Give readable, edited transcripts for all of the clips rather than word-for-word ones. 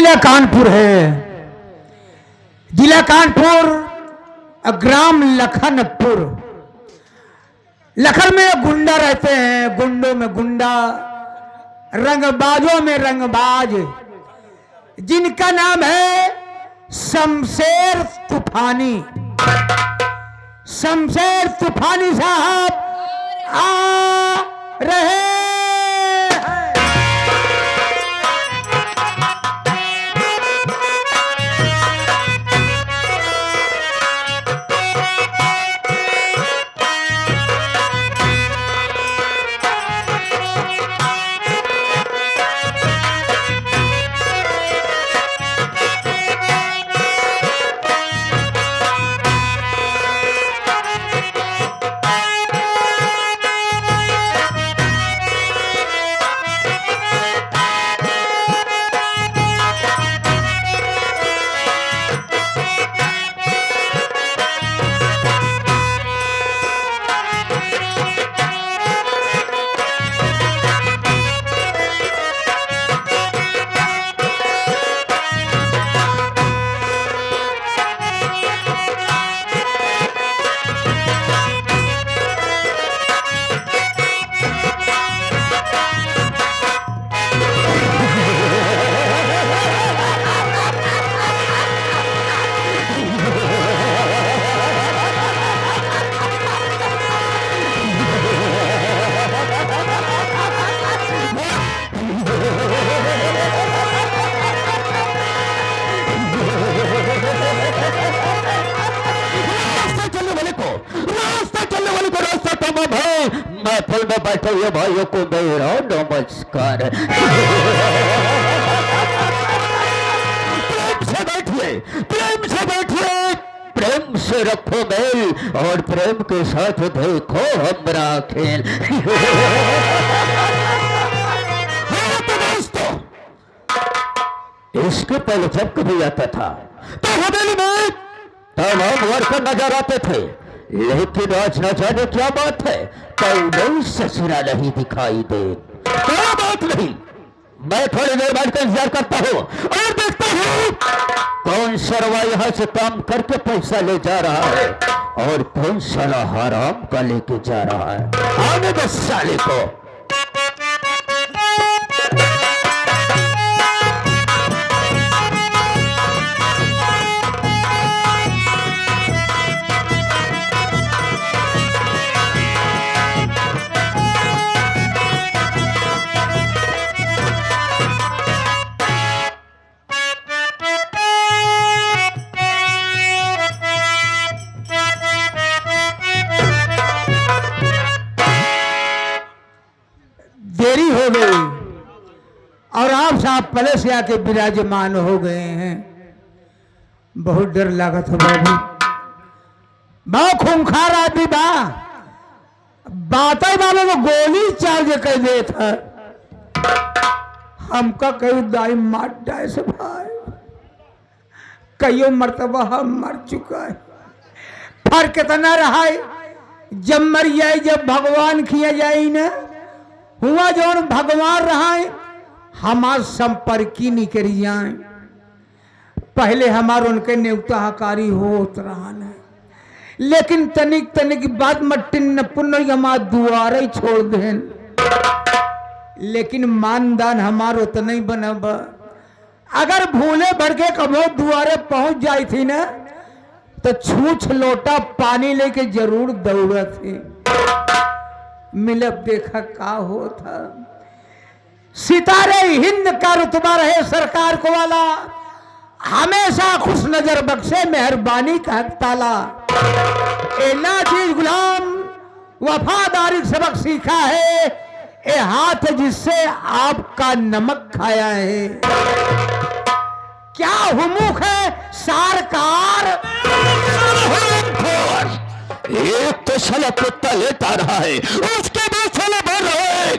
जिला कानपुर है। जिला कानपुर, ग्राम लखनपुर। लखन में गुंडा रहते हैं, गुंडों में गुंडा, रंगबाजों में रंगबाज, जिनका नाम है शमशेर तूफानी। शमशेर तूफानी साहब आ रहे हैं। महफिल में बैठे हुए भाइयों को मेरा नमस्कार। प्रेम से बैठिए, प्रेम से बैठिए, प्रेम से रखो मेल और प्रेम के साथ देखो हमारा खेल। तो दोस्तों, इसके पहले जब कभी आता था तो हवेली में तमाम वर्कर नजर आते थे, लेकिन आज न जाने क्या बात है, कोई ससुरा नहीं दिखाई दे। क्या बात नहीं, मैं थोड़ी देर बैठ कर इंतजार करता हूँ और देखता हूँ कौन सरवा यहाँ से काम करके पैसा ले जा रहा है और कौन साला हराम का लेके जा रहा है। आने दो साले को। देरी हो गई और आप साहब पहले से आके विराजमान हो गए हैं। बहुत डर लागत है बाबू, बहुत खूंखार आदमी बा, बातें वालों को गोली चार्ज कर दे था। हमका कई दाई मार डाय से भाई, कईयों मर्तबा हम मर चुका है। फर्क इतना रहा है, जब मर जाए जब भगवान खिया जाए ना, हुआ जो भगवान रहा है हमार संपर्की नहीं करी जाए। पहले हमार उनके न्योता हकारी होत रहा है, लेकिन तनिक तनिक बात मट्टिन न पुण्य हमार दुआरे छोड़ देन। लेकिन मानदान हमार उतना ही बनब, अगर भूले भड़के कबो दुआरे पहुंच जाई थी ना तो छूछ लोटा पानी लेके जरूर दौड़ा थी। मिलब देखा का होता। सितारे हिंद का रुतबा रहे सरकार को वाला, हमेशा खुश नजर बख्शे मेहरबानी का ताला। एला चीज गुलाम वफादारी सबक सीखा है, ए हाथ जिससे आपका नमक खाया है। क्या हुमुख है सरकार, एक तो साला कुत्ता लेता रहा है, उसके बाद साला बोल रहा है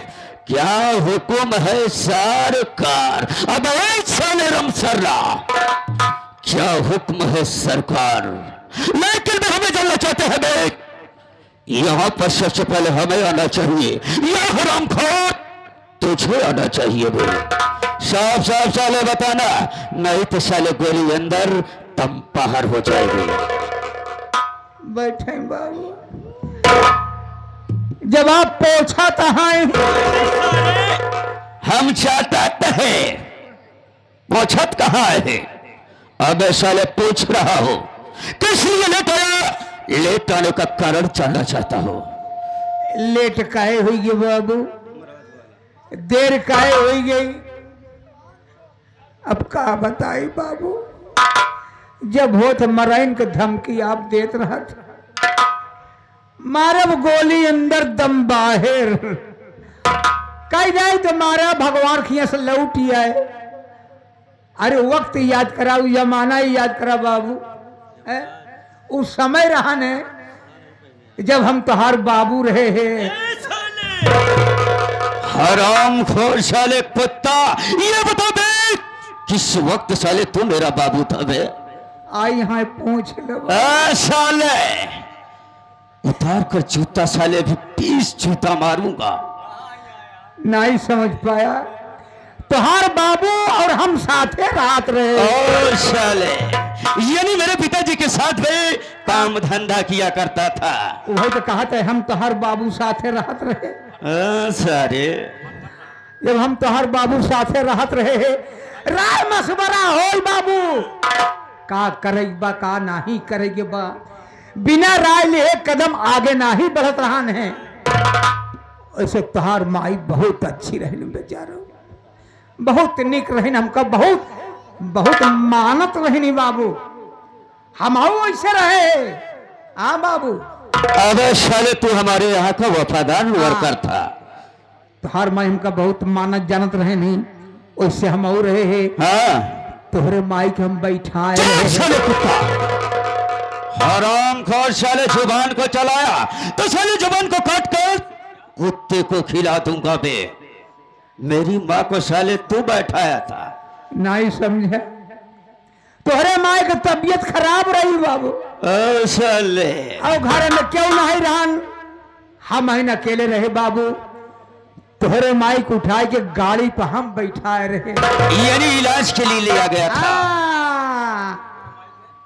क्या हुक्म है सरकार। अब एक साले रमसर्रा, क्या हुक्म है सरकार। लेकिन हमें जानना चाहते हैं बे, यहाँ पर सबसे पहले हमें आना चाहिए या हरामखोर तुझे आना चाहिए बे। साफ साफ साले बताना, नहीं तो साले गोली अंदर दम बाहर हो जाएगी। बैठे बाबू, जब आप पूछा तो है हम चाहता है, पहुंचत कहाँ है? अब साले पूछ रहा हो किस लिए लेट आया? लेट आने का कारण जानना चाहता हो। लेट काहे हुई गई बाबू, देर काहे हुई गई? अब का बताई बाबू, जब हो तो मराइन के धमकी आप देत रहा था, मारब गोली अंदर दम बाहर, कई नहीं तो मारा भगवान खिया से लौट आए। अरे वक्त याद करा, वो जमाना ही याद करा बाबू, उस समय रहा ने जब हम तोहार बाबू रहे हैं। हराम खोर साले कुत्ता, ये बता बे किस वक्त साले तू मेरा बाबू था बे? आई यहाँ पूछ लो साले, उतार कर जूता साले भी 20 जूता मारूंगा। नहीं समझ पाया, तोहार बाबू और हम साथे रात रहे। और साले यानी मेरे पिताजी के साथ वे काम धंधा किया करता था। वही तो कहा था, हम तोहार बाबू साथे रात रहे। सारे जब हम तोहार बाबू साथे रात रहे हैं, राय मशवरा हो बाबू, का करेगा का नहीं करेगे बा, बिना राय ले कदम आगे नहीं बढ़त रहा है। ऐसे तोहार माई बहुत अच्छी रही बेचारो, बहुत निक रही, हमका बहुत बहुत मानत रही बाबू, हम ऐसे रहे। हाँ बाबू, अबे साले तू हमारे यहाँ का वफादार वर्कर था। तोहार माई हमका बहुत मानत जानत रहे नहीं, वैसे हम और रहे हैं। हाँ, तोहरे माई के हम बैठाए रहे। साले कुत्ता, हराम खोर साले जुबान को चलाया तो साले जुबान को काट कर कुत्ते को खिला दूंगा बे। मेरी माँ को साले तू बैठाया था। नहीं समझे, तोहरे माई की तबीयत खराब रही बाबू, साले और घर में क्यों नहीं रहन, हम ही अकेले रहे बाबू। तोहरे माई को उठाए के गाड़ी पर हम बैठाए रहे, यानी इलाज के लिए लिया गया था।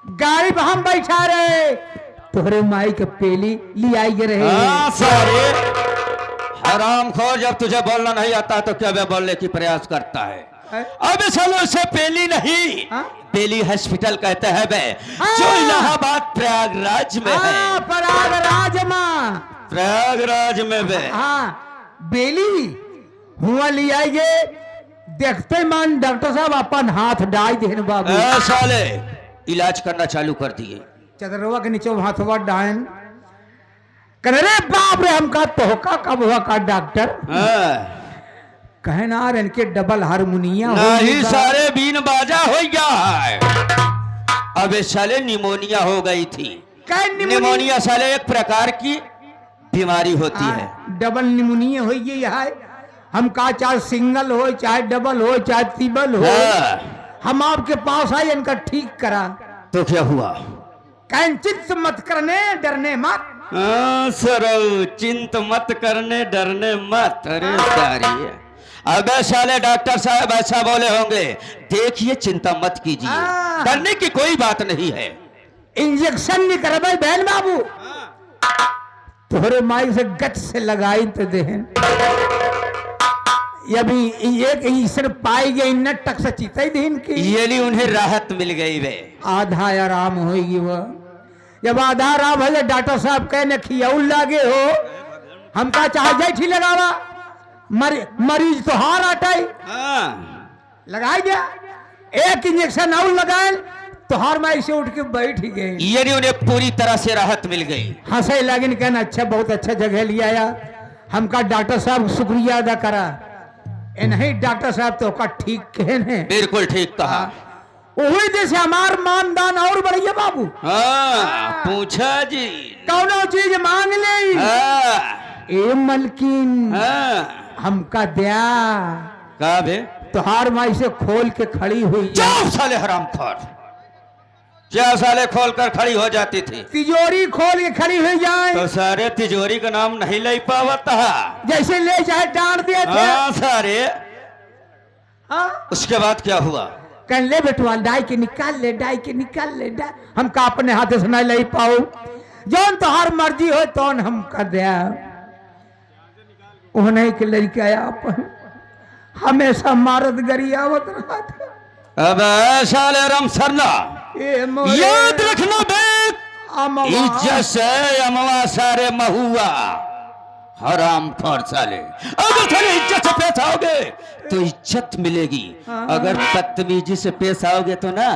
गाड़ी पर हम बैठा रहे, तोहरे माई के पेली ले आई रहे। सारे हराम खोर, जब तुझे बोलना नहीं आता तो क्या वे बोलने की प्रयास करता है? अब सालों उसे पेली नहीं, पेली हॉस्पिटल कहते हैं बे, जो इलाहाबाद प्रयागराज में है। प्रयागराज में बे। हाँ, बेली हुआ ले आइए, देखते मन डॉक्टर साहब अपन हाथ डाल देन बाबू। साले इलाज करना चालू कर दिए। चदरवा के नीचे हाथवा डायन कर, रे बाप रे, हमका तोहका कब हुआ का डॉक्टर? कहना इनके डबल हारमोनिया नहीं, सारे बीन बाजा हो गया है। अब साले निमोनिया हो गई थी। निमोनिया साले एक प्रकार की बीमारी होती है। डबल निमोनिया हो गई है। हम का चाहे सिंगल हो, चाहे डबल हो, चाहे ट्रिपल हो, हम आपके पास आए इनका ठीक करा। तो क्या हुआ? चिंत मत करने डरने मत। सर चिंत मत करने डरने मत। अरे सारी, अगर साले डॉक्टर साहब ऐसा बोले होंगे, देखिए चिंता मत कीजिए, डरने की कोई बात नहीं है। इंजेक्शन नहीं करवाई बहन बाबू, तोहरे माई से गच से लगाई तो देहन, अभी एक ईश्वर पाई गई न टक से चीते दिन की, ये नहीं उन्हें राहत मिल गई वे। आधा आराम होगी वो, जब आधा आराम है डॉक्टर साहब कहने खियाउल लागे हो, हम का चाहे जैठी लगावा, मरीज तो हार आटाई लगाई जा, एक इंजेक्शन और लगाए तो हार में ऐसे उठ के बैठ गए। ये नहीं उन्हें पूरी तरह से राहत मिल गई। हंसे लगिन कहना अच्छा, बहुत अच्छा जगह लिया आया, हमका डॉक्टर साहब शुक्रिया अदा करा। नहीं डॉक्टर साहब तो का ठीक कहने, बिल्कुल ठीक कहा। वही जैसे हमार मानदान और बढ़िया बाबू। पूछा जी, कौनो चीज मांग ले, ए मलकिन हमका दिया का बे? तुहार माई से खोल के खड़ी हुई। जाओ साले हरामखोर, क्या साले खोल कर खड़ी हो जाती थी? तिजोरी खोल के खड़ी हुई जाए तो सारे तिजोरी का नाम नहीं ले पावता, जैसे ले जाए डांट दिए थे। सारे हाँ उसके बाद क्या हुआ? कह ले बेटवा डाई के निकाल ले, डाई के निकाल ले, डाई हम का अपने हाथ से नहीं ले पाओ, जौन तोहार मर्जी हो तौन हम कर दे। ओहने के लड़का आप हमेशा मारत गरियावत रहा था। अब साले राम सरना ए मोरे याद रखना बेट, अमवा इज्जत से अमवा सारे महुआ हराम खोर साले। अगर थोड़ी इज्जत से पेश आओगे तो इज्जत मिलेगी, अगर बदतमीजी से पेश आओगे तो ना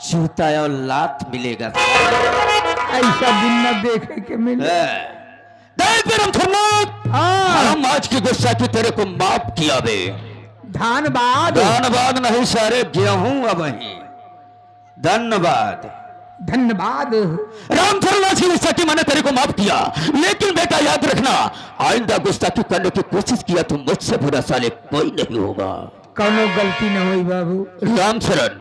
जूता और लात मिलेगा। ऐसा दिन न देखे के मिले। देख बेरम थरनाथ, हम आज की गुस्सा तेरे को माफ किया बे। धन्यवाद धन्यवाद नहीं सारे गेहूं अब ही धन्यवाद। धन्यवाद राम थरनाथ गुस्ताखी मैंने तेरे को माफ किया, लेकिन बेटा याद रखना आइंदा गुस्ताखी करने की कोशिश किया तो मुझसे बुरा साले कोई नहीं होगा। कौनो गलती न हुई बाबू। राम शरण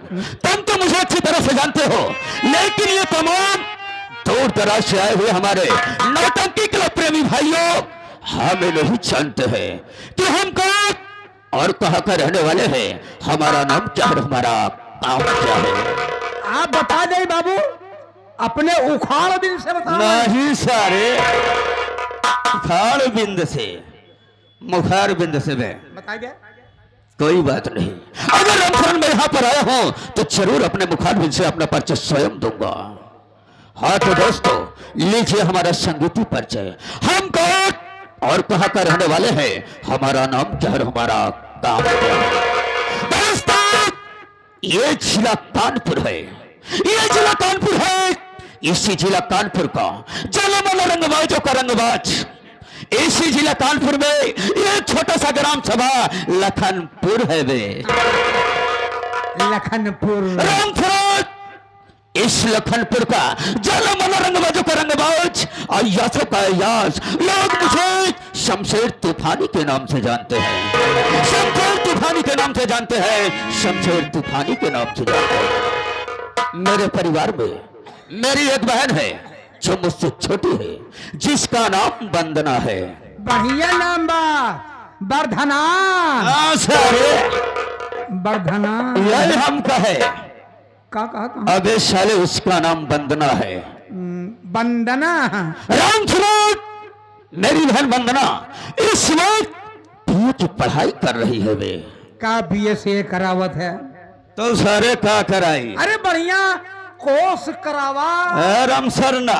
तुम तो मुझे अच्छी तरह से जानते हो, लेकिन ये तमाम दूर दराज से आए हुए हमारे नौटंकी क्लब प्रेमी भाइयों हमें नहीं जानते हैं कि हम कौन और कहाँ का रहने वाले हैं, हमारा नाम क्या है, हमारा काम क्या है। आप बता दे बाबू, अपने उखाड़ बिंद से बता। नहीं सारे उखाड़ बिंद से मुखार बिंद से मैं बता गया कोई बात नहीं। अगर रामचरण मैं यहाँ पर आया हूं तो जरूर अपने मुखार बिंद से अपना परिचय स्वयं दूंगा। हाँ तो दोस्तों लीजिए हमारा संगीती परिचय, हम कौन और कहाँ का रहने वाले हैं, हमारा नाम क्या है, हमारा काम क्या है। दोस्तों ये जिला कानपुर है, ये जिला कानपुर है, इसी जिला कानपुर का जलमल रंगबाजों का रंगबाज, इसी जिला कानपुर में ये छोटा सा ग्राम सभा लखनपुर है वे। लखनपुर रामपुर इस लखनपुर का जलमल रंगबाजों का रंगबाज अय्यासों का अय्यास, लोग मुझे शमशेर तूफानी के नाम से जानते हैं, शमशेर तूफानी के नाम से जानते हैं, शमशेर तूफानी के नाम से जानते हैं। मेरे परिवार में मेरी एक बहन है जो मुझसे छोटी है, जिसका नाम वंदना है। बढ़िया नाम बा, वर्धना वर्धना। यही हम कहे का कहा अबे साले उसका नाम वंदना है। वंदना राम सुनो, मेरी बहन वंदना इस वक्त बीए की पढ़ाई कर रही है वे। का बीए से करावत है तो सारे का कराई? अरे बढ़िया कोर्स करावा। राम सरना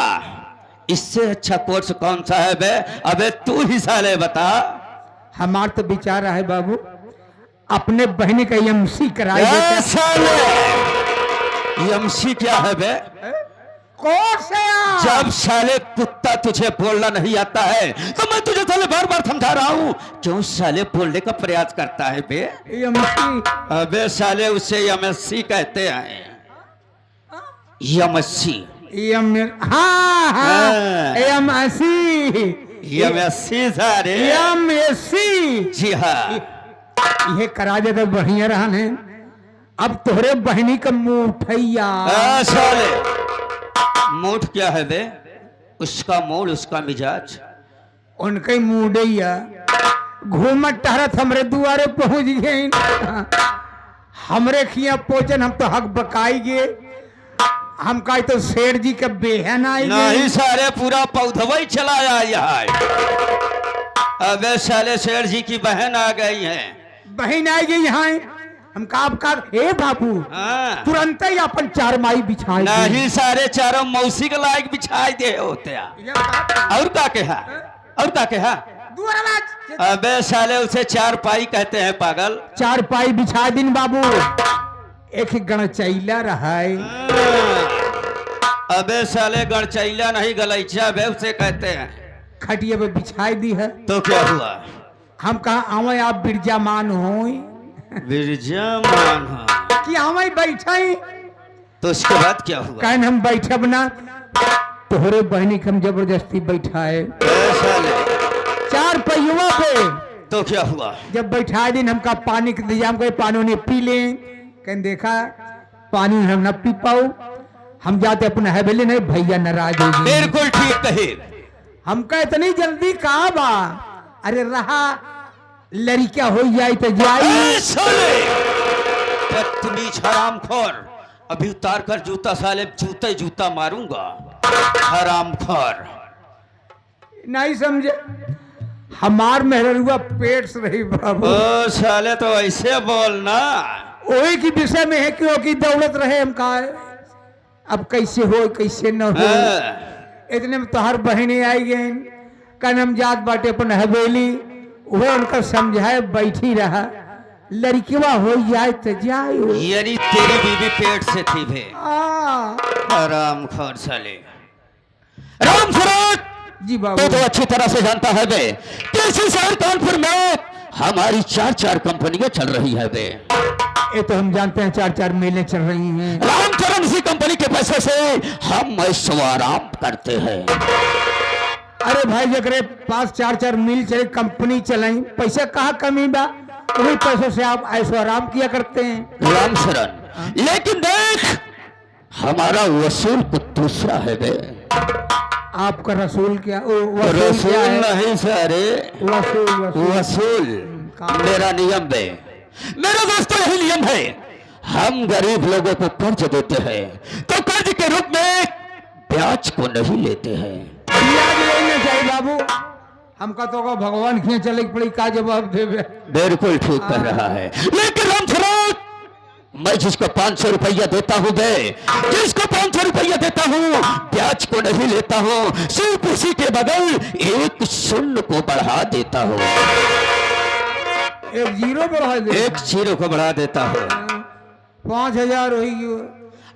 इससे अच्छा कोर्स कौन सा है बे? अबे तू ही साले बता। हमार तो विचार है बाबू अपने बहन का एमसी कराई देते। साले एमसी क्या है बे? कोर्स है यार। जब साले कुत्ता तुझे बोलना नहीं आता है तो मैं तुझे साले बार बार समझा रहा हूँ, क्यों साले बोलने का प्रयास करता है बे? एमसी। अबे साले उसे एमएससी कहते हैं, एमएससी। हाँ हाँ एमएससी। एमएससी सारे एमएससी जी हाँ। ये करा दे तो बढ़िया रहन है। अब तोहरे बहनी का मुठैया साले मूठ क्या है बे? उसका मूड उसका मिजाज उनके मुडैया घूमत टहरत हमरे दुआरे पहुंच गए, हमरे खिया पोचन हम तो हक बकाई गए, हम कहे तो शेर जी का बेहन आई नहीं सारे पूरा पौधवा ही चलाया यहाँ। अबे साले शेर जी की बहन आ गई है। बहन आई गई यहाँ। हम का ए बाबू तुरंत ही अपन चारमाई बिछाई नहीं सारे चारों मौसी के लायक बिछाई दे होते और का कहा और का कहा। अबे साले उसे चार पाई कहते हैं पागल। चार पाई बिछा दिन बाबू, एक गणचैला रहा है। अबे साले गणचैला नहीं गलैचा बे उसे कहते हैं। खटिया पे बिछाई दी है तो क्या हुआ? हम कहा आवे आप बिरजामान हो, बिरजामान हो कि आवे बैठे। तो उसके बाद क्या हुआ? कहन हम बैठे बना तोहरे बहनी के हम जबरदस्ती बैठाए चार पहियों पे। तो क्या हुआ? जब बैठा दिन हमका पानी के दिया, हम कहे पानी उन्हें पी ले, कहीं देखा पानी हम न पी पाओ, हम जाते अपना हवेली नहीं भैया नाराज हो गए। बिल्कुल ठीक कहे। हमका इतनी जल्दी कहा बा, अरे रहा लड़किया हो जाए तो जाए। बदतमीज हरामखोर, अभी उतार कर जूता साले जूता ही जूता मारूंगा। हरामखोर। नहीं समझे, हमार मेहरुआ पेट से रही बाबू। ओ साले तो ऐसे बोलना। वही की विषय में है क्योंकि दौलत रहे हम कहा अब कैसे हो कैसे न हो। इतने में तो हर बहने आई गई कन हम जात बाटे अपन हवेली, वह उनका समझाए बैठी रहा, लड़कीवा हो जाए तो जाए। यानी तेरी बीवी पेट से थी भे। हाँ। हरामखोर साले। राम सूरत जी बाबू। तो अच्छी तरह से जानता है बे कि इसी शहर कानपुर में हमारी 4 कंपनियां चल रही है बे। ये तो हम जानते हैं 4 मेलें चल रही हैं। रामचरण इसी कंपनी के पैसे से हम ऐशो आराम करते हैं। अरे भाई जगरे पास 4 मिल चले कंपनी चलाई, पैसा कहाँ कमी बा, वही पैसों से आप ऐशो आराम किया करते हैं। रामचरण लेकिन देख हमारा वसूल कुछ दूसरा है बे। आपका रसूल क्या? रसूल क्या है? नहीं सारे वसूल वसूल मेरा नियम बे। मेरा दोस्तों यही नियम है, हम गरीब लोगों को कर्ज देते हैं तो कर्ज के रूप में ब्याज को नहीं लेते हैं। ब्याज लेना चाहिए बाबू, हमका तो भगवान खिए चले पड़ी का जवाब देवे। बिल्कुल ठीक कह रहा है, लेकिन रामचरण मैं जिसको 500 रुपया देता हूँ बे, जिसको 500 रुपया देता हूँ ब्याज को नहीं लेता हूँ, सिर्फ उसी के बगल एक शून्य को बढ़ा देता हूँ। एक जीरो बढ़ा दे, एक जीरो को बढ़ा देता हूँ। 5000 होगी।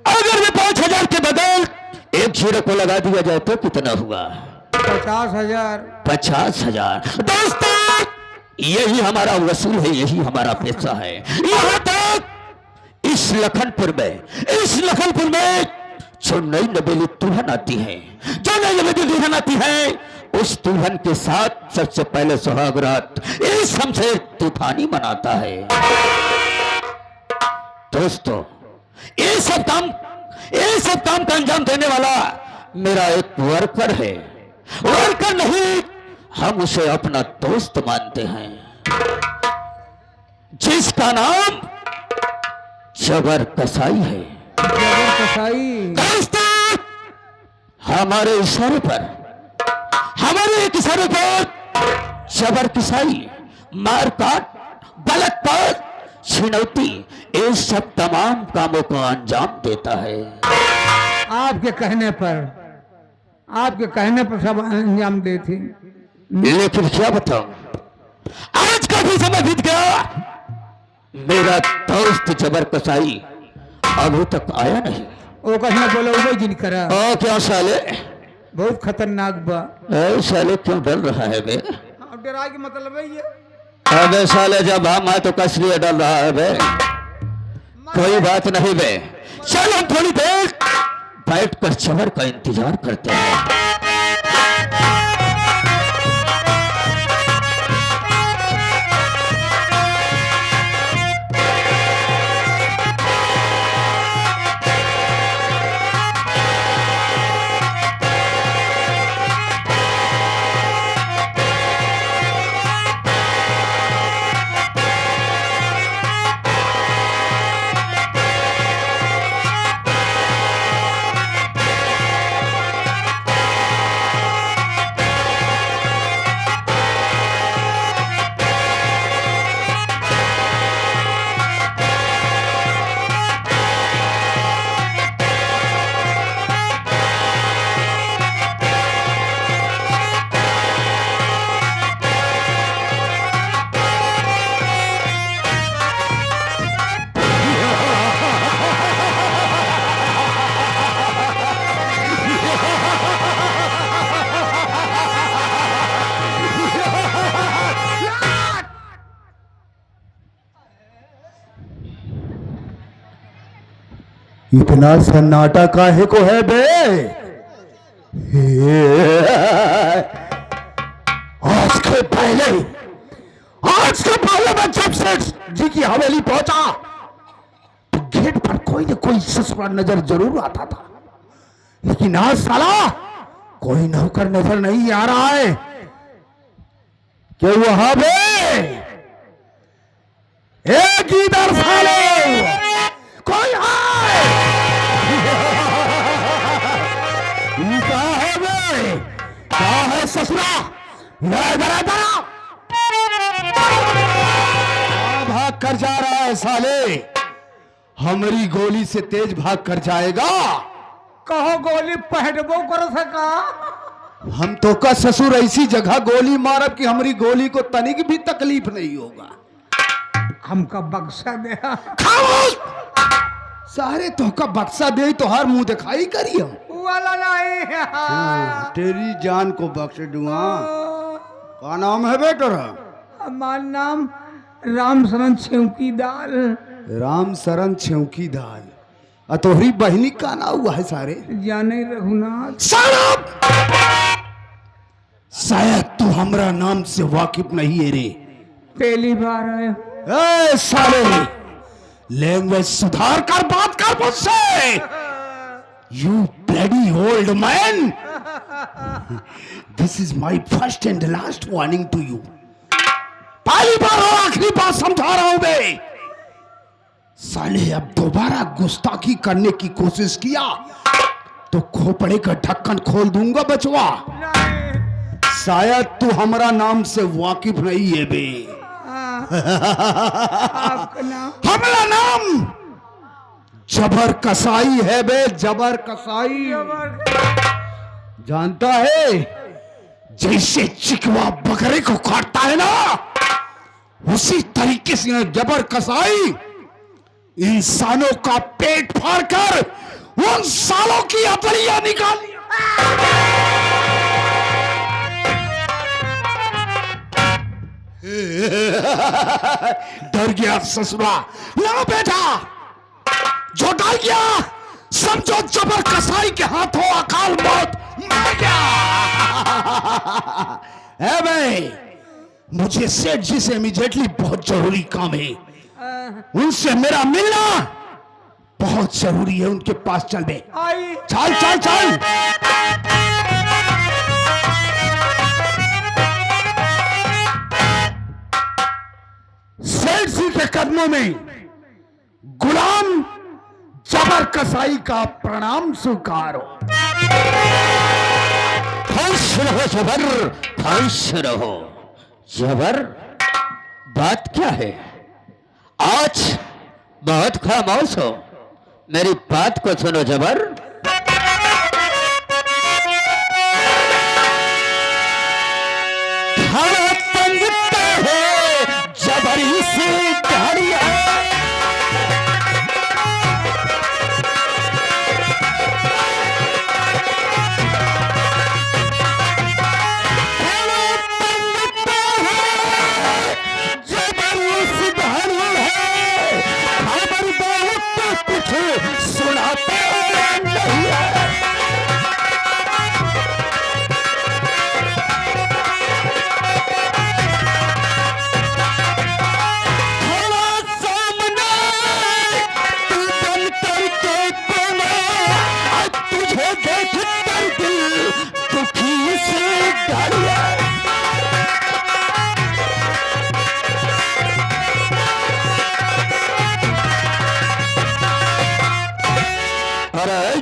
अगर मैं 5000 के बदल एक जीरो को लगा दिया जाए तो कितना हुआ? 50,000। 50,000। दोस्तों यही हमारा वसूल है, यही हमारा पैसा है। यहाँ तक इस लखनपुर में जो नई नवेली दुल्हन आती है, जो नई नवेली दुल्हन आती है, उस दुल्हन के साथ सबसे पहले सुहाग रात इस हमसे तूफानी मनाता है। दोस्तों ये सब काम का अंजाम देने वाला मेरा एक वर्कर है। वर्कर नहीं, हम उसे अपना दोस्त मानते हैं, जिसका नाम जबर कसाई है। जबर कसाई। दोस्तों हमारे एक इशारे पर जबर कसाई मारकाट बलात्कार छिनौती ये सब तमाम कामों को अंजाम देता है। आपके कहने पर सब अंजाम देती। लेकिन क्या बताऊं, आज का भी समय बीत गया, मेरा दोस्त जबर कसाई अभी तक आया नहीं। वो कहना बोलो वो जिन करा। ओ क्या साले, बहुत खतरनाक बा। ए साले क्यों डर रहा है बे? अब डरा के मतलब है ये। अबे साले जब हम आए तो कस लिए डर रहा है बे? कोई बात नहीं बे, चल हम थोड़ी देर बैठकर जबर का इंतजार करते हैं। इतना सन्नाटा काहे को है बे? आज के पहले मैं जब सेठ जी की हवेली पहुंचा तो गेट पर कोई न कोई ससुरा नजर जरूर आता था, लेकिन आज साला कोई नौकर नजर नहीं आ रहा है। क्यों वहां बे? एक इधर साले कोई है? ये कहाँ है बे? कहाँ है ससुरा? इधर इधर आ। कहाँ भाग कर जा रहा है साले? हमारी गोली से तेज भाग कर जाएगा? कहो गोली पहनबो कर सका। हम तो का ससुर ऐसी जगह गोली मारब कि हमारी गोली को तनिक भी तकलीफ नहीं होगा। हमका बक्सा दे। खामोश! सारे तो का बक्सा दे तो हर मुंह दिखाई करी हम। वाला नहीं। तेरी जान को बख्श दूंगा। का नाम है बेटा? हमारा नाम राम शरण छेवकी दाल। राम शरण छेवकी दाल। तोहरी बहनी का नाम हुआ है सारे? जाने रघुनाथ। शायद तू हमरा नाम से वाकिफ नहीं है रे। पहली बार आए। ए साले, लैंग्वेज सुधार कर बात कर मुझसे। You bloody old man, this is my first and last warning to you. पहली बार और आखिरी बार समझा रहा हूं मैं। साले अब दोबारा गुस्ताखी करने की कोशिश किया तो खोपड़े का ढक्कन खोल दूंगा बचवा। शायद तू हमारा नाम से वाकिफ नहीं है बे। आपका नाम? हमारा नाम जबर कसाई है बे, जबर कसाई। जानता है, जैसे चिकवा बकरे को काटता है ना, उसी तरीके से जबर कसाई इंसानों का पेट फाड़कर उन सालों की अपड़ियां निकाल लिया। डर गया ससुरा? ना बेटा, जो डर गया समझो जबर कसाई के हाथों अकाल मौत मर गया। है भाई, मुझे सेठ जी से इमीडिएटली बहुत जरूरी काम है। उनसे मेरा मिलना बहुत जरूरी है। उनके पास चल बे। आई। चल चल चल। सेठ जी के कदमों में गुलाम जबर कसाई का प्रणाम स्वीकारो। खुश रहो जबर, खुश रहो जबर। बात क्या है? आज बहुत खामोश हो, मेरी बात को सुनो जबर। खाना तंगता है जबरी से गाड़िया।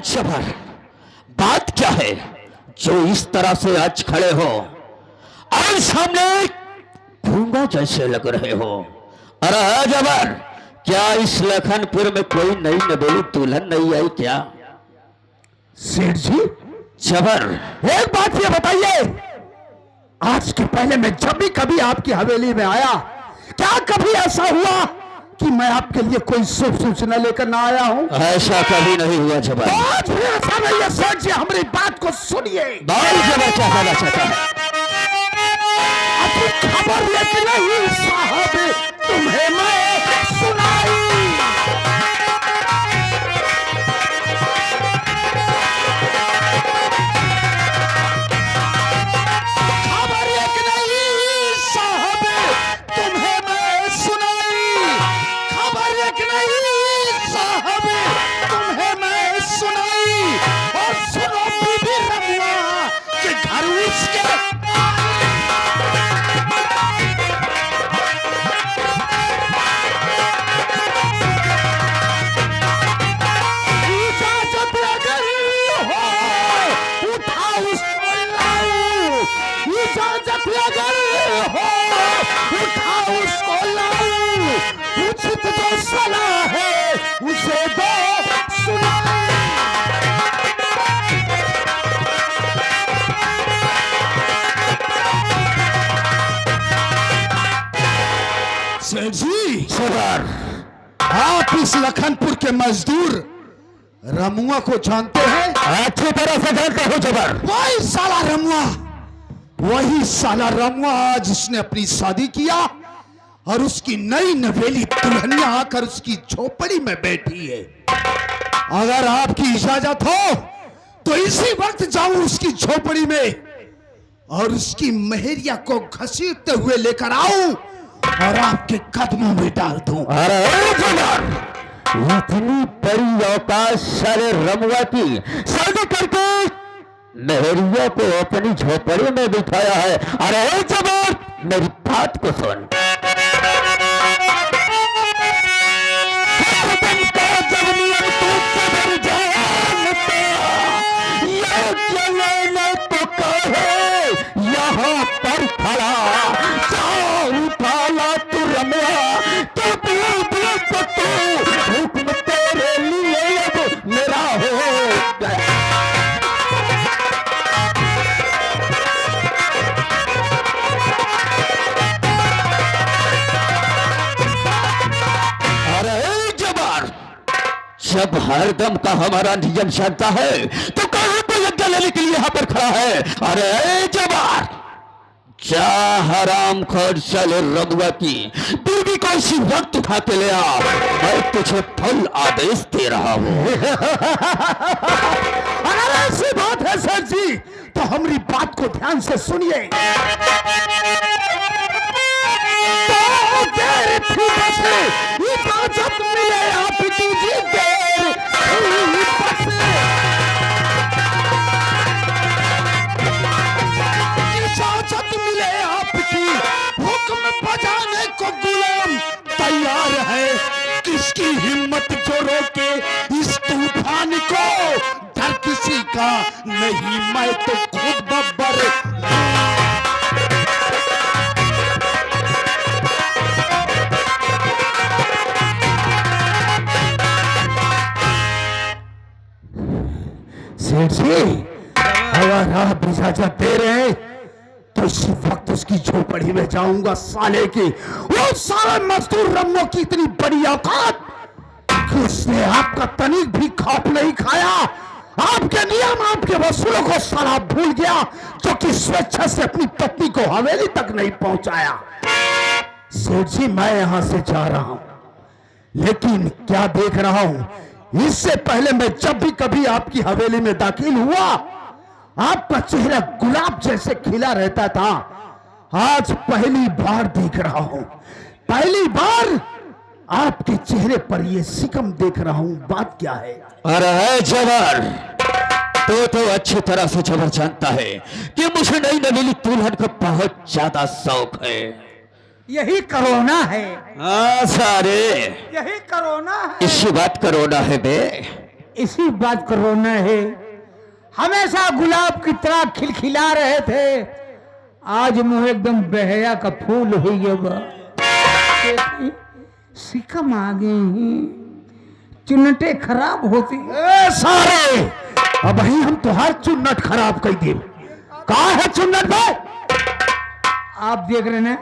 जबर, बात क्या है जो इस तरह से आज खड़े हो और सामने गूंगा जैसे लग रहे हो? अरे जबर, क्या इस लखनपुर में कोई नई नवेली दुल्हन नहीं आई क्या? सेठ जी, जबर, एक बात ये बताइए, आज के पहले मैं जब भी कभी आपकी हवेली में आया, क्या कभी ऐसा हुआ कि मैं आपके लिए कोई शुभ सूचना लेकर ना आया हूं? ऐसा कभी नहीं हुआ जबर। आज भी ऐसा नहीं है सेठ जी, हमारी बात को सुनिए। बाल जबर क्या कहना चाहता है? आपकी खबर लेके नहीं साहब, तुम्हें मैं सुनाई। खबर लेके नहीं साहब, तुम्हें मैं सुनाई। खबर लेके नहीं साहब, तुम्हें मैं सुनाई। और सुनो बीबी रमुआ के घर उसके हो उठा उसको लाऊं, उचित जो सलाह है उसे दो सुनाऊं। सेठ जी, जबर, आप इस लखनपुर के मजदूर रमुआ को जानते हैं? अच्छी तरह से जानते हो जबर। वही साला रमुआ, वही साला रमुआ आज उसने अपनी शादी किया और उसकी नई नवेली दुल्हनिया आकर उसकी झोपड़ी में बैठी है। अगर आपकी इजाजत हो तो इसी वक्त जाऊं उसकी झोपड़ी में और उसकी मेहरिया को घसीटते हुए लेकर आऊं और आपके कदमों में डाल दूं। अरे जबर, इतनी बड़ी औकात सारे रमुआ की, शादी करके मेहरिया को अपनी झोपड़ी में बिठाया है। अरे जबर, मेरी बात को सुन। यहाँ पर खड़ा उठाला तू रमुआ, तो हुक्म तेरे लिए अब मेरा हो गया। अरे जबर, जब हरदम का हमारा नियम चलता है तो कहां पर यज्ञ लेने के लिए यहाँ पर खड़ा है? अरे जबर, क्या हराम खोर चले रमुआ की बीवी को इसी वक्त उठा के ले आ, मैं तुझे फल आदेश दे रहा हूं। अगर ऐसी बात है सर जी तो हमारी बात को ध्यान से सुनिए। तो देर थी बसे, इजाजत मिले आप तुझी देर थी बसे। इजाजत मिले आपकी, हुक्म बजाने को गुलाम तैयार है। किसकी हिम्मत जो रोके इस तूफान को, डर किसी का नहीं, मैं तो खुद बब्बर। सेठ जी, अगर आप इजाजत दे रहे हैं तो इसी वक्त उसकी झोपड़ी में जाऊंगा। साले की, वो साले मजदूर रमुआ की इतनी बड़ी औकात कि उसने आपका तनिक भी खौफ नहीं खाया। आपके नियम, आपके वसूलों को साला भूल गया, जो कि स्वेच्छा से अपनी पत्नी को हवेली तक नहीं पहुंचाया। सेठ जी, मैं यहां से जा रहा हूं, लेकिन क्या देख रहा हूं, इससे पहले मैं जब भी कभी आपकी हवेली में दाखिल हुआ, आपका चेहरा गुलाब जैसे खिला रहता था। आज पहली बार देख रहा हूं, पहली बार आपके चेहरे पर ये सिकम देख रहा हूं। बात क्या है? अरे जबर, तो अच्छी तरह से जबर जानता है कि मुझे नई नवेली दुल्हन का बहुत ज्यादा शौक है। यही कोरोना है, हाँ सारे, यही कोरोना है, इसी बात कोरोना है बे। इसी बात कोरोना है। हमेशा गुलाब की तरह खिलखिला रहे थे, आज मुंह एकदम बहया का फूल हो गया। सिकम आ गई हैं, चुन्नटे खराब होती। ए सारे, अब ही हम तुहार चुन्नट खराब कर दिए। कहा है चुन्नट भाई? आप देख रहे ना,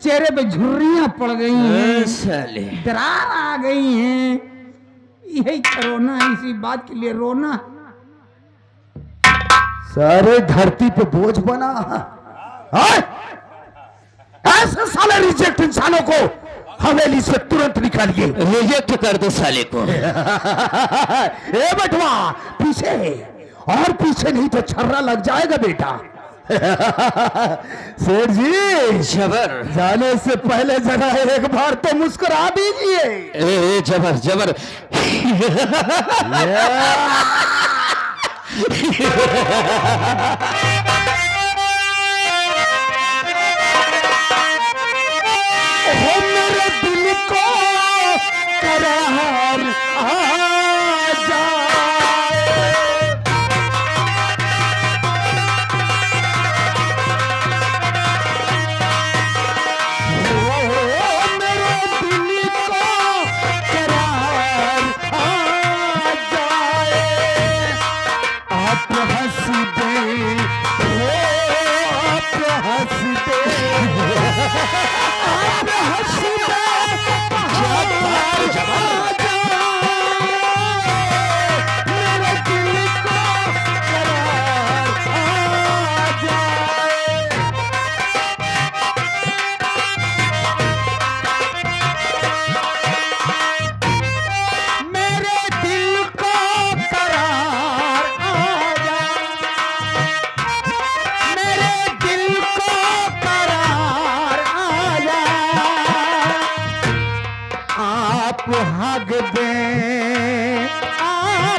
चेहरे पे झुर्रियां पड़ गई हैं, साले, दरार आ गई हैं। यही कोरोना है, इसी बात के लिए रोना। सारे धरती पे बोझ बना है। ऐसे साले रिजेक्ट इंसानों को हवेली से तुरंत निकालिए। रिजेक्ट कर दो साले को। ए बटवा, पीछे, और पीछे नहीं तो छर्रा लग जाएगा बेटा। सेठ जी, जबर, जाने से पहले जरा एक बार तो मुस्कुरा दीजिए। ए जबर जबर। हो मेरे दिल को करार आ जाए।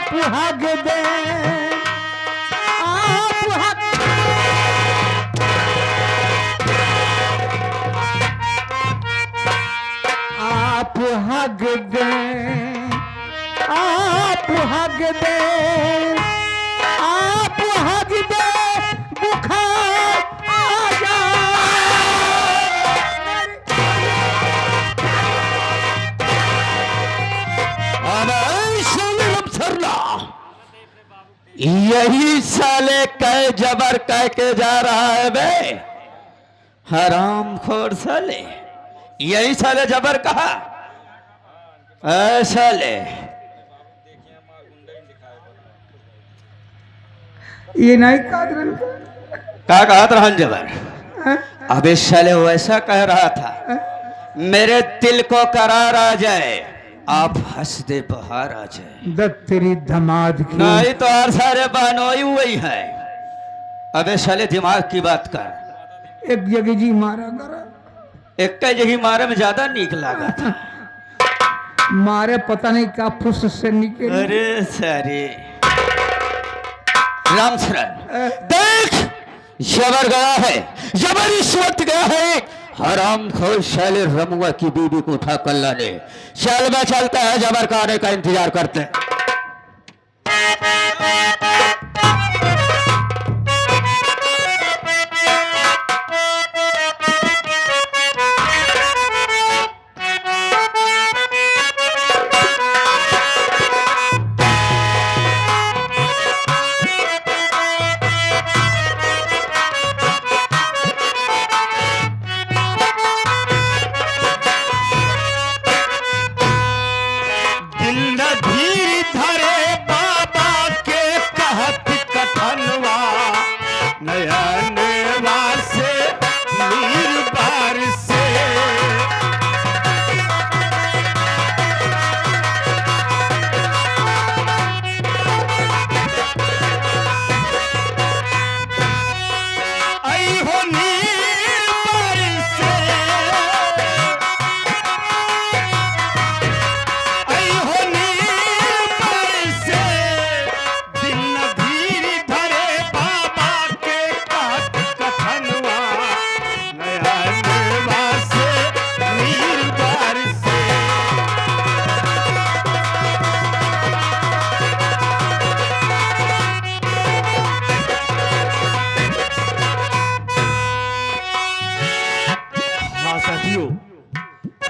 आप हग दे, आप हग, आप हग दे, आप हग दे, आप हग दे, बुखार आ जाए। अब ऐसा निरम सरला, यही साले कह जबर कह के जा रहा है बे, हराम खोर साले, यही साले जबर कहा। ऐसा ले ये नहीं कादरन क्या कहा था रहन जबर। अब इस साले वैसा कह रहा था, मेरे दिल को करार आ जाए, आप हंस दे बहार आ जाए। दत्त तेरी धमाद की, नहीं तो हर सारे बहनोई हुई है। अबे साले दिमाग की बात कर, एक जगह जी मारा करा, एक जगह मारे में ज्यादा नीक लगा था। मारे पता नहीं क्या फुस से निकले। अरे सारे रामचरण देख, जबर गया है, जबर इस वक्त गया है। हराम खोर शाले रमुआ की बीवी को उठा कर लाने। चल मैं चलता है, जबर का आने का इंतजार करते हैं।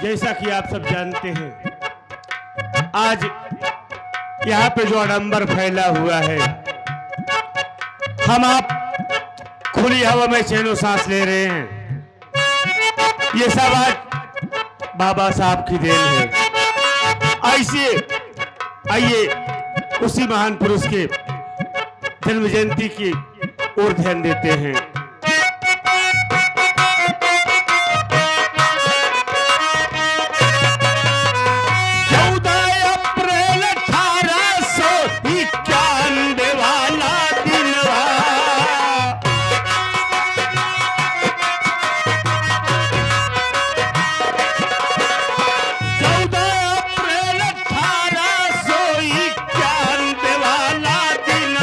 जैसा कि आप सब जानते हैं, आज यहाँ पे जो आडंबर फैला हुआ है, हम आप खुली हवा में चैनो सांस ले रहे हैं, ये सब आज बाबा साहब की देन है। ऐसे आइए उसी महान पुरुष के जन्म जयंती की ओर ध्यान देते हैं। 14 अप्रैल 1891 वाला दिन, 14 अप्रैल 1891 वाला दिन,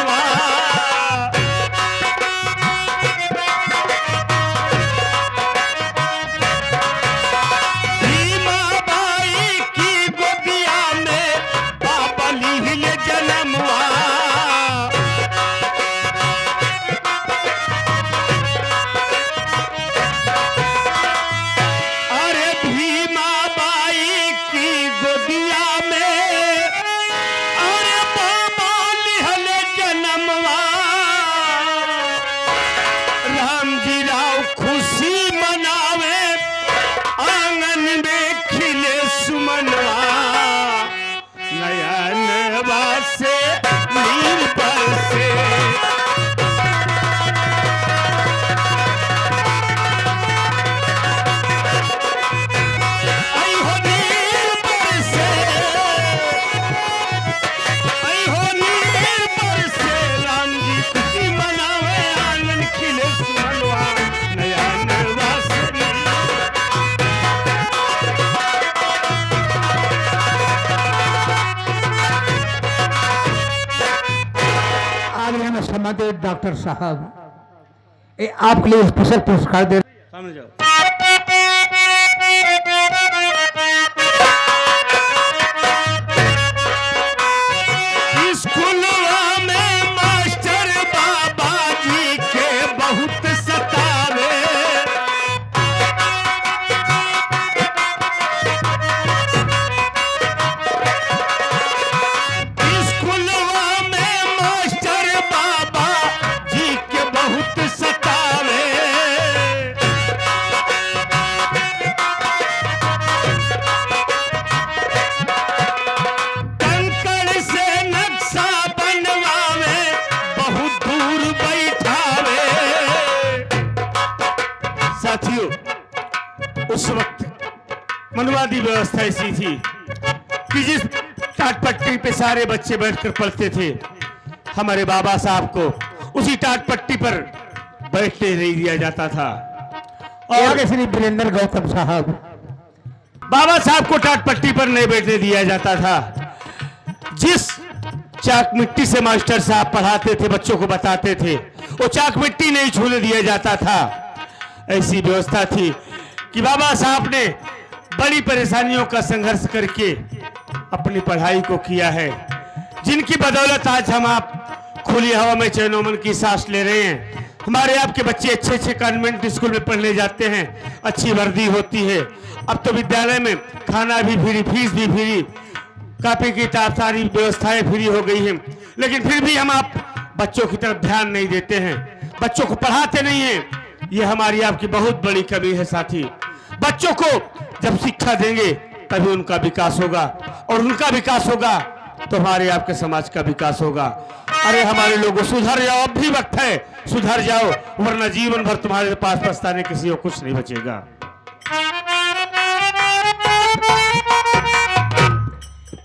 हमारे यहाँ सम्मानित डॉक्टर साहब ये आपके लिए स्पेशल पुरस्कार दे सामने जाओ। स्कूलवा में मास्टर बाबा जी के बहुत सतावे। स्कूलवा में मास्टर बाबा जी के बहुत सतावे। कंकड़ से नक्शा बनवावे, बहुत दूर बैठावे। साथियों, उस वक्त मनवादी व्यवस्था ऐसी थी कि जिस टाट पट्टी पे सारे बच्चे बैठकर पढ़ते थे, हमारे बाबा साहब को उसी टाट पट्टी पर बैठने नहीं दिया जाता था। और और आगे श्री वीरेंद्र गौतम साहब बाबा साहब को टाट पट्टी पर नहीं बैठने दिया जाता था। जिस चाक मिट्टी से मास्टर साहब पढ़ाते थे, बच्चों को बताते थे, वो चाक मिट्टी नहीं छूने दिया जाता था। ऐसी व्यवस्था थी कि बाबा साहब ने बड़ी परेशानियों का संघर्ष करके अपनी पढ़ाई को किया है, जिनकी बदौलत आज हम आप खुली हवा में चैनो मन की सांस ले रहे हैं। हमारे आपके बच्चे अच्छे अच्छे कॉन्वेंट स्कूल में पढ़ने जाते हैं, अच्छी वर्दी होती है। अब तो विद्यालय में खाना भी फ्री, फीस भी फ्री, कॉपी किताब सारी व्यवस्थाएं फ्री हो गई हैं। लेकिन फिर भी हम आप बच्चों की तरफ ध्यान नहीं देते हैं, बच्चों को पढ़ाते नहीं हैं। ये हमारी आपकी बहुत बड़ी कमी है साथी। बच्चों को जब शिक्षा देंगे तभी उनका विकास होगा, और उनका विकास होगा तो हमारे आपके समाज का विकास होगा। अरे हमारे लोगों, सुधर जाओ, अब भी वक्त है, सुधर जाओ, वरना जीवन भर तुम्हारे पास पछताने किसी को कुछ नहीं बचेगा।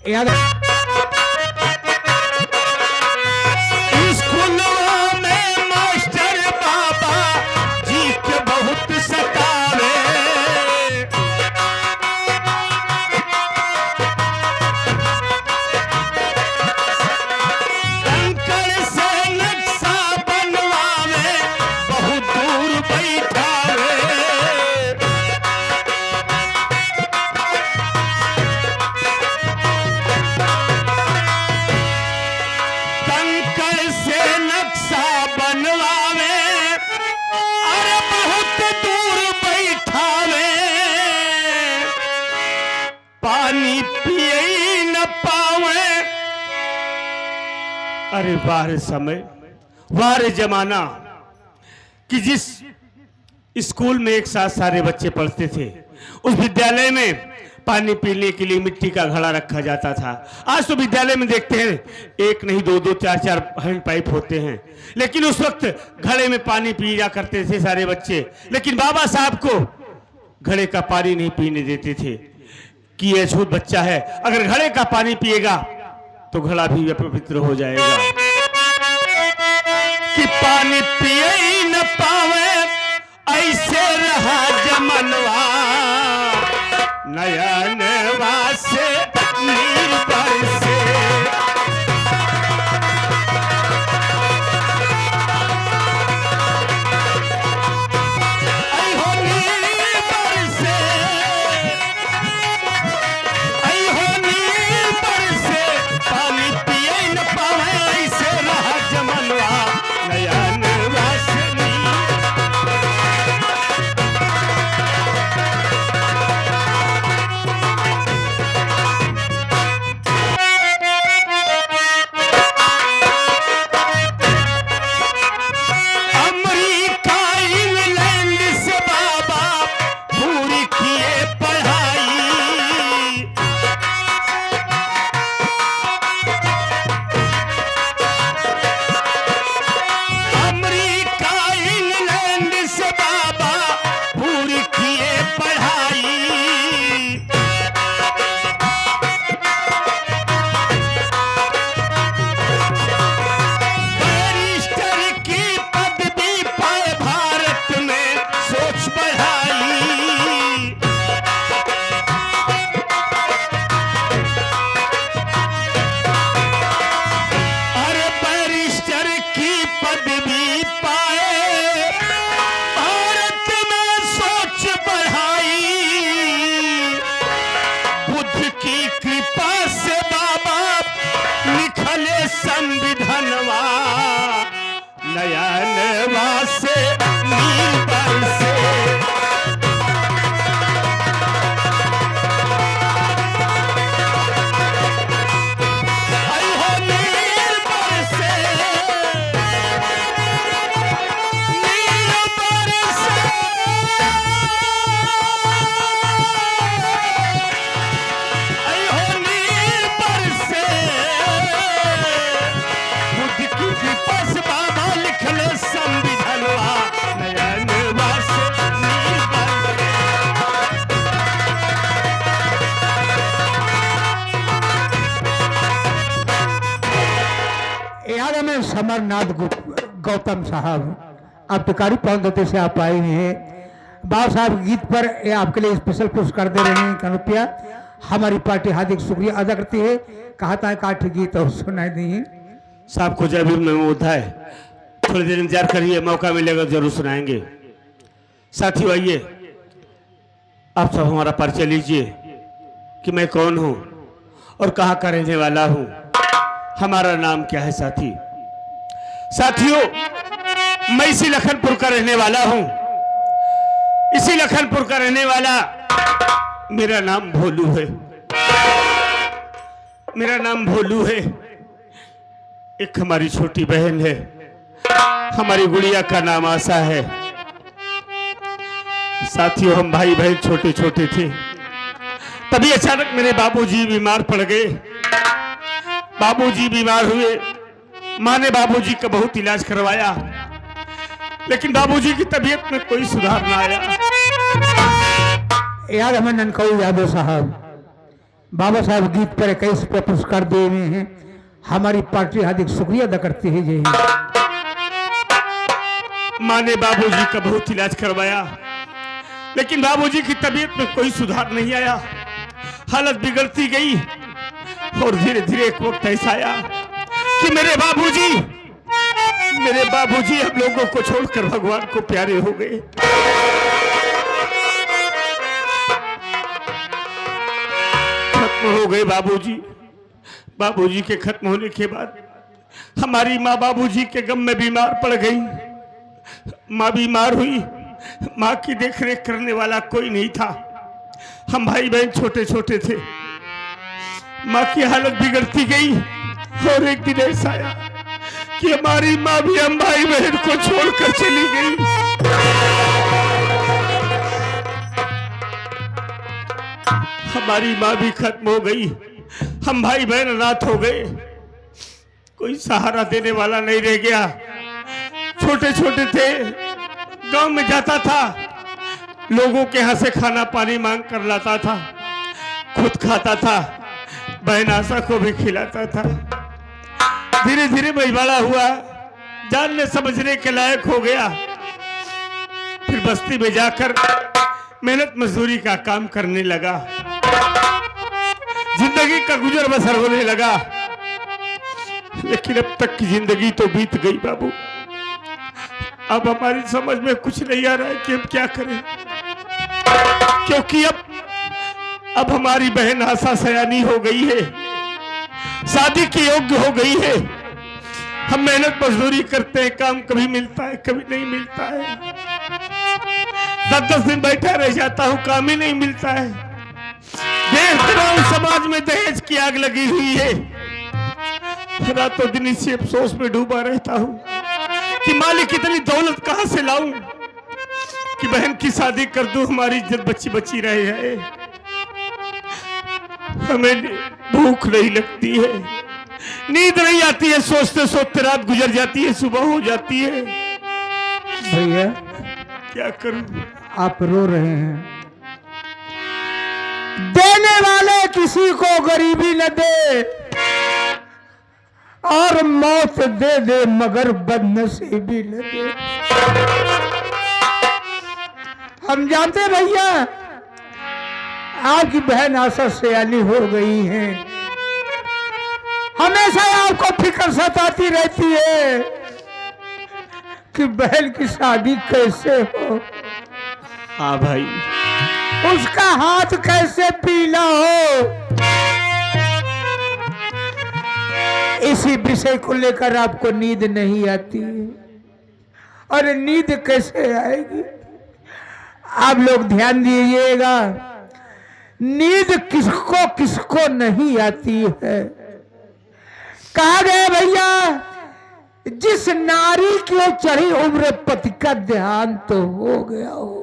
याद स्कूलवा में मास्टर बाबा जी के बहुत सतावे। कंकड़ से नक्शा बनवावे, बहुत दूर बैठावे। कंकड़ से नक्शा बनवावे, अरे बहुत दूर बैठावे। पानी पिए न पावे। अरे वाह समय, वाह जमाना कि जिस स्कूल में एक साथ सारे बच्चे पढ़ते थे, उस विद्यालय में पानी पीने के लिए मिट्टी का घड़ा रखा जाता था। आज तो विद्यालय में देखते हैं एक नहीं दो दो चार चार हैंड पाइप होते हैं, लेकिन उस वक्त घड़े में पानी पिया करते थे सारे बच्चे। लेकिन बाबा साहब को घड़े का पानी नहीं पीने देते थे कि यह छूत बच्चा है, अगर घड़े का पानी पिएगा तो घड़ा भी अपवित्र हो जाएगा। कि पानी पिए ही न पावे, ऐसे रहा जमनवा, नयन वासे नीर बरसे। ऐ हो नीर बरसे, ऐ हो नीर बरसे, पानी पिए न पावे, ऐसे रहा जमनवा, नयन वासे नीर। संविधानवा नयनवा से नील बरसे। आई हो नील बरसे, नील बरसे। आई हो नील बरसे, बुद्ध की कृपा से बाबा लिखले संविधानवा नयनवा से नील बरसे। याद है मैं समरनाथ गौतम साहब आप टिकारी पौंदते से आप आए हैं। बाबा साहब गीत पर ये आपके लिए स्पेशल पुरस्कार दे रहे हैं 1 रुपया। हमारी पार्टी हार्दिक शुक्रिया अदा करती है। कहा था काठ गीत और सुनाई दी। साहब को जब भी होता है थोड़ी देर इंतजार करिए, मौका मिलेगा जरूर सुनाएंगे। साथियों आइए, आप सब हमारा परिचय लीजिए कि मैं कौन हूँ और कहाँ का रहने वाला हूँ, हमारा नाम क्या है। साथियों मैं इसी लखनपुर का रहने वाला हूँ। इसी लखनपुर का रहने वाला, मेरा नाम भोलू है। मेरा नाम भोलू है। एक हमारी छोटी बहन है, हमारी गुड़िया का नाम आशा है। साथियों हम भाई बहन छोटे छोटे थे, तभी अचानक मेरे बाबूजी बीमार पड़ गए। बाबूजी बीमार हुए, माँ ने बाबूजी का बहुत इलाज करवाया, लेकिन बाबूजी की तबीयत में कोई सुधार ना आया। याद हमें ननकऊ यादव साहब बाबा साहब गीत पर 21 पे पुरस्कार दिए हुए हैं। हमारी पार्टी हार्दिक शुक्रिया अदा करती है। जय हिंद। माँ ने बाबूजी का बहुत इलाज करवाया, लेकिन बाबूजी की तबीयत में कोई सुधार नहीं आया। हालत बिगड़ती गई और धीरे धीरे एक वक्त ऐसा आया कि मेरे बाबूजी हम लोगों को छोड़कर भगवान को प्यारे हो गए। खत्म हो गए बाबूजी। बाबूजी के खत्म होने के बाद हमारी माँ बाबूजी के गम में बीमार पड़ गई। माँ बीमार हुई, माँ की देखरेख करने वाला कोई नहीं था। हम भाई बहन छोटे छोटे थे। माँ की हालत बिगड़ती गई और एक दिन ऐसा आया कि हमारी माँ भी हम भाई बहन को छोड़कर चली गई। हमारी माँ भी खत्म हो गई, हम भाई बहन अनाथ हो गए। कोई सहारा देने वाला नहीं रह गया। छोटे छोटे थे, गांव में जाता था, लोगों के यहाँ से खाना पानी मांग कर लाता था, खुद खाता था, बहन आशा को भी खिलाता था। धीरे धीरे मैं बड़ा हुआ, जानने समझने के लायक हो गया। फिर बस्ती में जाकर मेहनत मजदूरी का काम करने लगा। जिंदगी का गुजर बसर होने लगा, लेकिन अब तक की जिंदगी तो बीत गई बाबू। अब हमारी समझ में कुछ नहीं आ रहा है कि हम क्या करें, क्योंकि अब हमारी बहन आशा सयानी हो गई है, शादी के योग्य हो गई है। हम मेहनत मजदूरी करते हैं, काम कभी मिलता है कभी नहीं मिलता है। 10-10 दिन बैठा रह जाता हूँ, काम ही नहीं मिलता है। देख रहा हूँ समाज में दहेज की आग लगी हुई है। रातों दिन इसी अफसोस में डूबा रहता हूँ कि मालिक इतनी दौलत कहां से लाऊं कि बहन की शादी कर दूं, हमारी इज्जत बची रहे है। हमें भूख नहीं लगती है, नींद नहीं आती है, सोचते सोचते रात गुजर जाती है, सुबह हो जाती है। भैया क्या करूं? आप रो रहे हैं। देने वाले किसी को गरीबी न दे और मौत दे दे मगर बदनसीबी न दे। हम जानते हैं भैया आपकी बहन आशा सयानी हो गई है, हमेशा आपको फिक्र सताती रहती है कि बहन की शादी कैसे हो। हाँ भाई, उसका हाथ कैसे पीला हो। इसी विषय को लेकर आपको नींद नहीं आती है। और नींद कैसे आएगी? आप लोग ध्यान दीजिएगा, नींद किसको किसको नहीं आती है। कहा गया भैया, जिस नारी की चढ़ी उम्र पति का ध्यान तो हो गया हो,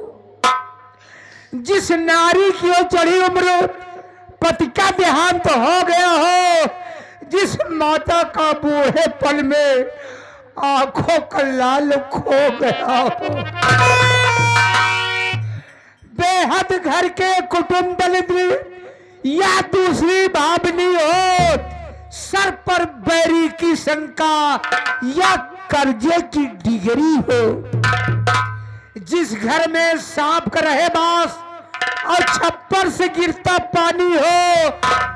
जिस नारी की चढ़ी उम्र पति का ध्यान तो हो गया हो, जिस माता का बूढ़े पल में आंखों का लाल खो गया हो, बेहद घर के कुटुंब दलित या दूसरी भावनी हो, सर पर बैरी की शंका या कर्जे की डिगरी हो, जिस घर में सांप का रहे बास और छप्पर से गिरता पानी हो,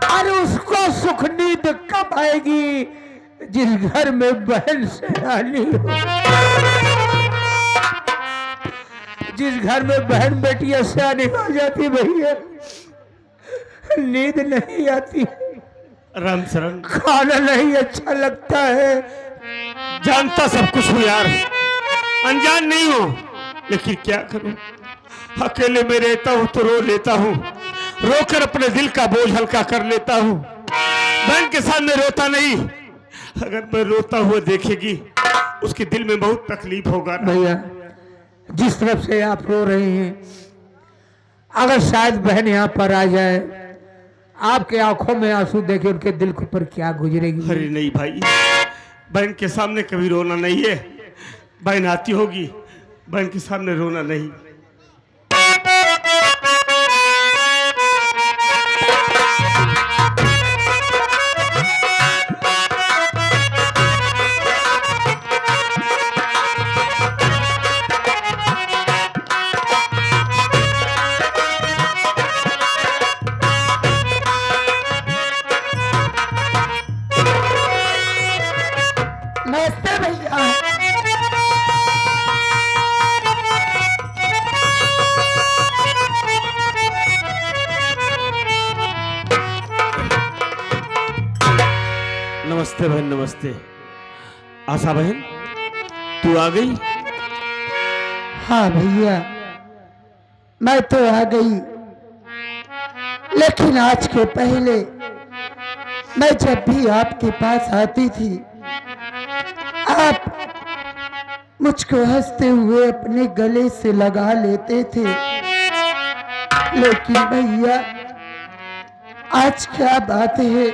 और उसको सुख नींद कब आएगी? जिस घर में बहन सयानी हो, जिस घर में बहन बेटियां सयानी हो जाती भैया, नींद नहीं आती, राम शरण, खाना नहीं अच्छा लगता है। जानता सब कुछ हूँ यार, अनजान नहीं हूँ, लेकिन क्या करूं? अकेले में रहता हूँ तो रो लेता हूँ, रोकर अपने दिल का बोझ हल्का कर लेता हूँ। बहन के सामने रोता नहीं, अगर मैं रोता हुआ देखेगी उसके दिल में बहुत तकलीफ होगा ना। भैया, जिस तरफ से आप रो रहे हैं, अगर शायद बहन यहाँ पर आ जाए, आपके आंखों में आंसू देखे उनके दिल के ऊपर क्या गुजरेगी? अरे नहीं भाई, बहन के सामने कभी रोना नहीं है। बहन आती होगी, बहन के सामने रोना नहीं। नमस्ते भैया। नमस्ते बहन, नमस्ते। आशा बहन, तू आ गई? हाँ भैया, मैं तो आ गई, लेकिन आज के पहले मैं जब भी आपके पास आती थी, आप मुझको हंसते हुए अपने गले से लगा लेते थे। लेकिन भैया, आज क्या बात है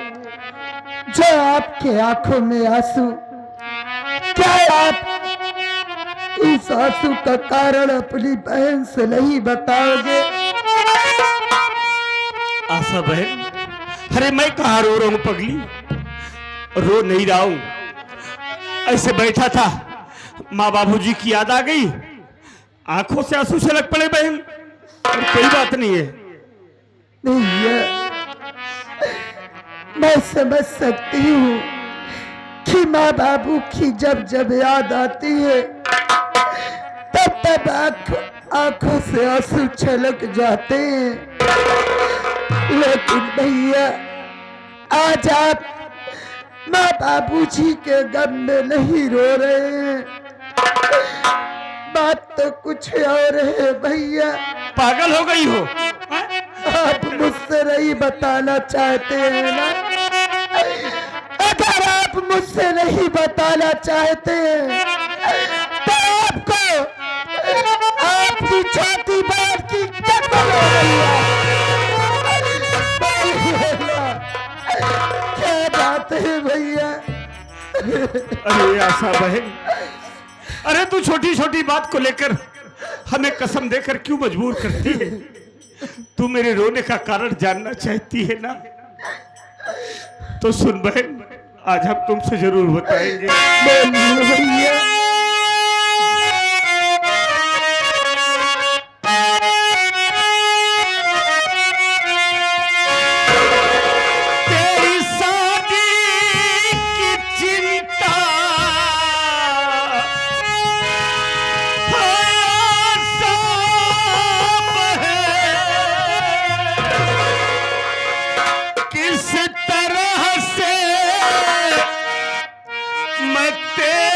जो आपके आंखों में आंसू? क्या आप इस आंसू का कारण अपनी बहन से नहीं बताओगे? आशा बहन, अरे मैं कहाँ रो रहा हूँ पगली, रो नहीं रहा हूँ। ऐसे बैठा था, माँ बाबूजी की याद आ गई, आंखों से आंसू छलक पड़े बहन, और कोई बात नहीं है। भैया, मैं समझ सकती हूँ कि माँ बाबू की जब जब याद आती है, तब तब आंखों से आंसू छलक जाते हैं। लेकिन भैया, आज आप माँ बाबूजी के गम में नहीं रो रहे हैं, बात तो कुछ और है भैया। पागल हो गई हो? आप मुझसे नहीं बताना चाहते हैं ना? अगर आप मुझसे नहीं बताना चाहते हैं, तो आपको आपकी छाती बात की क्या हो रही है? क्या बात है भैया? अरे आशा बहन, अरे तू छोटी छोटी बात को लेकर हमें कसम देकर क्यों मजबूर करती है? तू मेरे रोने का कारण जानना चाहती है ना? तो सुन बहन, आज हम तुमसे जरूर बताएंगे। भैया, तेरी शादी की चिंता किस तरह से लगते